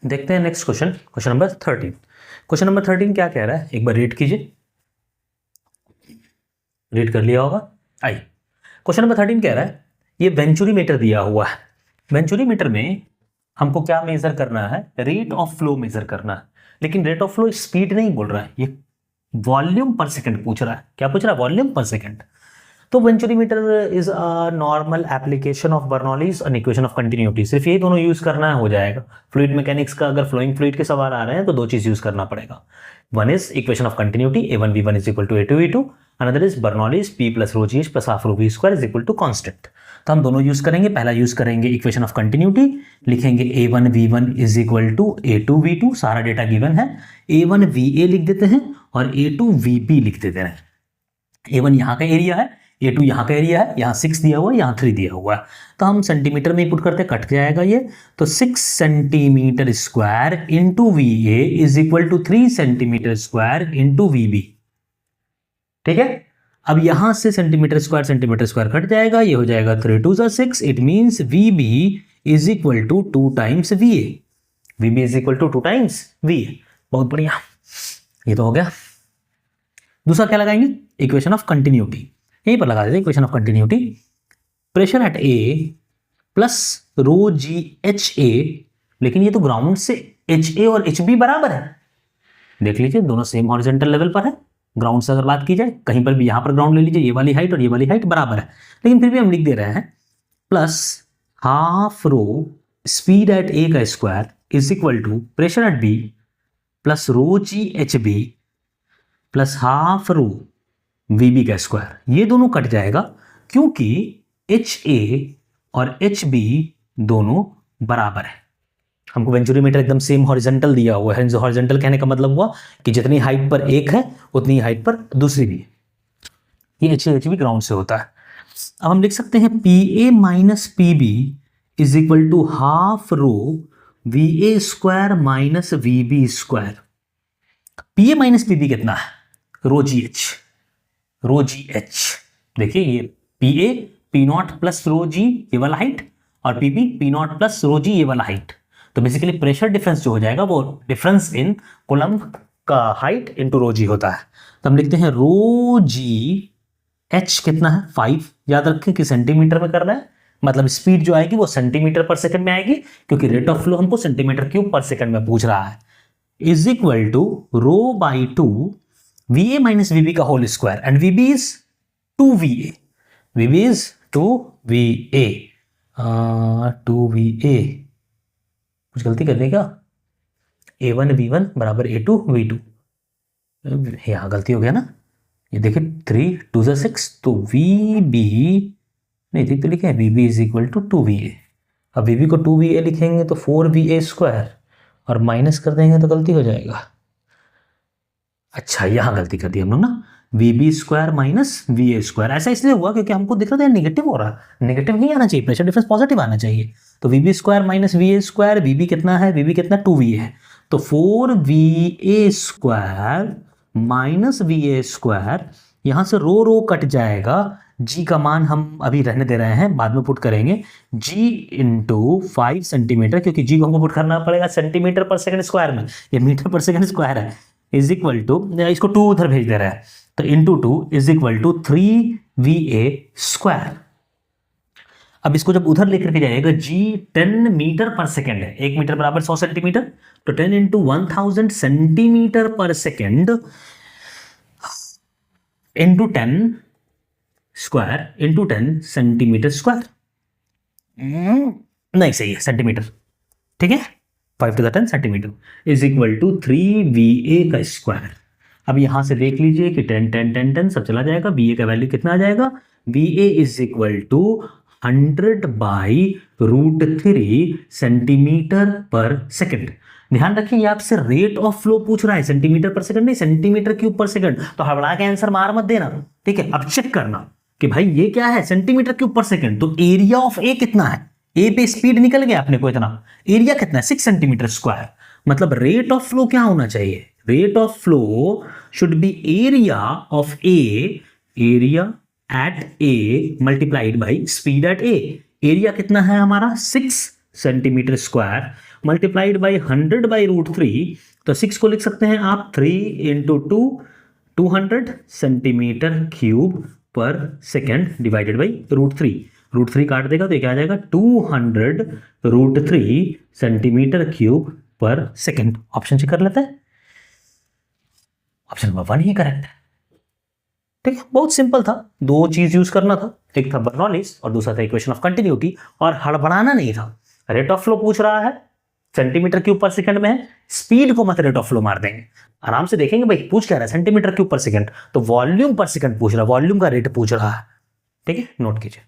देखते हैं next question, question number 13। Question number 13 क्या कह रहा है, एक बार रीड कीजिए। रीड कर लिया होगा। आइए, क्वेश्चन नंबर 13 कह रहा है ये वेंचुरी मीटर दिया हुआ है। वेंचुरी मीटर में हमको क्या मेजर करना है, रेट ऑफ फ्लो मेजर करना है। लेकिन रेट ऑफ फ्लो स्पीड नहीं बोल रहा है, ये वॉल्यूम पर सेकंड पूछ रहा है। क्या पूछ रहा है? वॉल्यूम पर सेकंड। तो venturi meter is a normal application of Bernoulli's and equation of continuity. सिर्फ ये दोनों यूज करना हो जाएगा। फ्लूइड मैकेनिक्स का अगर फ्लोइंग फ्लूइड के सवाल आ रहे हैं तो दो चीज यूज करना पड़ेगा। One is equation of continuity a1 v1 is equal to a2 v2, another is Bernoulli's p plus rho g h plus half rho v square is equal to constant. तो हम दोनों यूज करेंगे। पहला use करेंगे equation of continuity, लिखेंगे a1 v1 is equal to a2 v2, सारा data given है। a1 va लिख देते हैं और a2 vb लिख देते हैं। a1 यहाँ का एरिया है, a2 यहाँ का एरिया है, यहाँ 6 दिया हुआ है, यहाँ 3 दिया हुआ है। तो हम सेंटीमीटर में पुट करते, कट जाएगा ये। तो 6 centimetre square into v a is equal to 3 centimetre square into v b. ठीक है, अब यहां से सेंटीमीटर स्क्वायर कट जाएगा, ये हो जाएगा 3 2 6। It means v B is equal to 2 times v A. V B is equal to 2 times v a. बहुत बढ़िया, ये तो हो गया। दूसरा क्या लगाएंगे? Equation of continuity. यहीं पर लगा देते equation of continuity. Pressure at a plus rho g h a, लेकिन ये तो ग्राउंड से एच ए और एच बी बराबर है। देख लीजिए, दोनों सेम हॉरिजॉन्टल लेवल पर है। ग्राउंड से अगर बात की जाए, कहीं पर भी यहां पर ग्राउंड ले लीजिए, ये वाली हाइट और ये वाली हाइट बराबर है, लेकिन फिर भी हम लिख दे रहे हैं plus half rho speed at A का square is equal to pressure at B plus rho g h B plus half rho v B का स्क्वायर। ये दोनों कट जाएगा क्योंकि एच ए और एच बी दोनों बराबर है। हमको वेंचुरी मीटर एकदम सेम हॉरिजॉन्टल दिया हुआ है। हॉरिजॉन्टल कहने का मतलब हुआ कि जितनी हाइट पर एक है उतनी हाइट पर दूसरी भी है। ये एच बी ग्राउंड से होता है। अब हम लिख सकते हैं p a minus p b is equal to half rho v a square minus v b square. P a minus p b कितना है? रो जी एच। रो जी एच देखिए, ये P A P nought plus rho g ये वाला height, और P B P nought plus rho g ये वाला height. तो बेसिकली प्रेशर डिफरेंस जो हो जाएगा वो डिफरेंस इन कूलम्ब का हाइट इनटू रो जी होता है। तो हम लिखते हैं रो जी एच कितना है? 5। याद रखें कि सेंटीमीटर में करना है, मतलब स्पीड जो आएगी वो सेंटीमीटर पर सेकंड में आएगी, क्योंकि रेट ऑफ फ्लो हमको सेंटीमीटर क्यूब पर सेकंड में पूछ रहा है। Is equal to rho by 2 v A minus v B का whole square, and v B is 2 v A. V B is 2 v A. 2 v A, कुछ गलती कर दी क्या? a1 v1 बराबर a2 v2। यहाँ गलती हो गया ना, ये देखिए 3 2 6, तो vb नहीं ठीक तो लिखे हैं vb is equal to 2va। अब vb को 2va लिखेंगे तो 4va स्क्वायर, और माइनस कर देंगे तो गलती हो जाएगा। अच्छा, यहाँ गलती कर दी हम लोग ना, vb square minus va square. ऐसा इसलिए हुआ क्योंकि हमको दिख रहा था नेगेटिव हो रहा है। नेगेटिव नहीं आना चाहिए, प्रेशर डिफरेंस पॉजिटिव आना चाहिए। तो vb square minus va square, vb कितना है? vb कितना? 2va है। तो 4va square minus va square, यहां से रो रो कट जाएगा। g का मान हम अभी रहने दे रहे हैं, बाद में पुट करेंगे। g इंटू 5 सेंटीमीटर, क्योंकि g को हमको पुट करना पड़ेगा सेंटीमीटर पर सेकंड स्क्वायर में, ये मीटर पर सेकंड स्क्वायर है। इज इक्वल टू, इसको 2 उधर भेज दे रहा है, तो into 2 is equal to 3va square. अब इसको जब उधर लेकर के जाएगा, g 10 मीटर पर सेकेंड है, 1 मीटर बराबर 100 सेंटीमीटर, तो 10 इंटू 1000 सेंटीमीटर पर second into 10 square into 10 centimetre square. नहीं सही है, सेंटीमीटर। ठीक है, 5 to the 10 centimetre is equal to 3va का स्क्वायर। अब यहां से देख लीजिए कि 10 10 10 10 सब चला जाएगा। va का वैल्यू कितना आ जाएगा? va is equal to 100 by root 3 centimetre per second. ध्यान रखिए, ये आपसे रेट ऑफ फ्लो पूछ रहा है, सेंटीमीटर पर सेकंड नहीं, सेंटीमीटर क्यूब पर सेकंड। तो हड़बड़ा के आंसर मार मत देना, ठीक है। अब चेक करना कि भाई ये क्या है, सेंटीमीटर क्यूब पर सेकंड। तो एरिया ऑफ ए कितना है? ए पे स्पीड निकल गया अपने को इतना, एरिया कितना है? 6 सेंटीमीटर स्क्वायर। मतलब रेट ऑफ फ्लो क्या होना चाहिए? Rate of flow should be area of A, area at A multiplied by speed at A. Area कितना है हमारा? 6 सेंटीमीटर स्क्वायर मल्टीप्लाइड बाई 100/√3, तो 6 को लिख सकते हैं आप 3 × 2 200 सेंटीमीटर क्यूब पर सेकेंड डिवाइडेड बाई √3। √3 काट देगा तो ये क्या आ जाएगा 200√3 सेंटीमीटर क्यूब पर सेकेंड। ऑप्शन चेक कर लेते हैं। ऑप्शन नंबर 1 ही करेक्ट है। ठीक है, बहुत सिंपल था, दो चीज यूज करना था, एक था बर्नौलीज और दूसरा था इक्वेशन ऑफ कंटिन्यूटी, और हड़बड़ाना नहीं था। रेट ऑफ फ्लो पूछ रहा है, सेंटीमीटर क्यूब पर सेकंड में है, स्पीड को मत रेट ऑफ फ्लो मार देंगे, आराम से देखेंगे भाई पूछ क्या रहा है, सेंटीमीटर क्यूब पर सेकंड, तो वॉल्यूम पर सेकंड पूछ रहा है, वॉल्यूम का रेट पूछ रहा है। ठीक है, नोट कीजिए।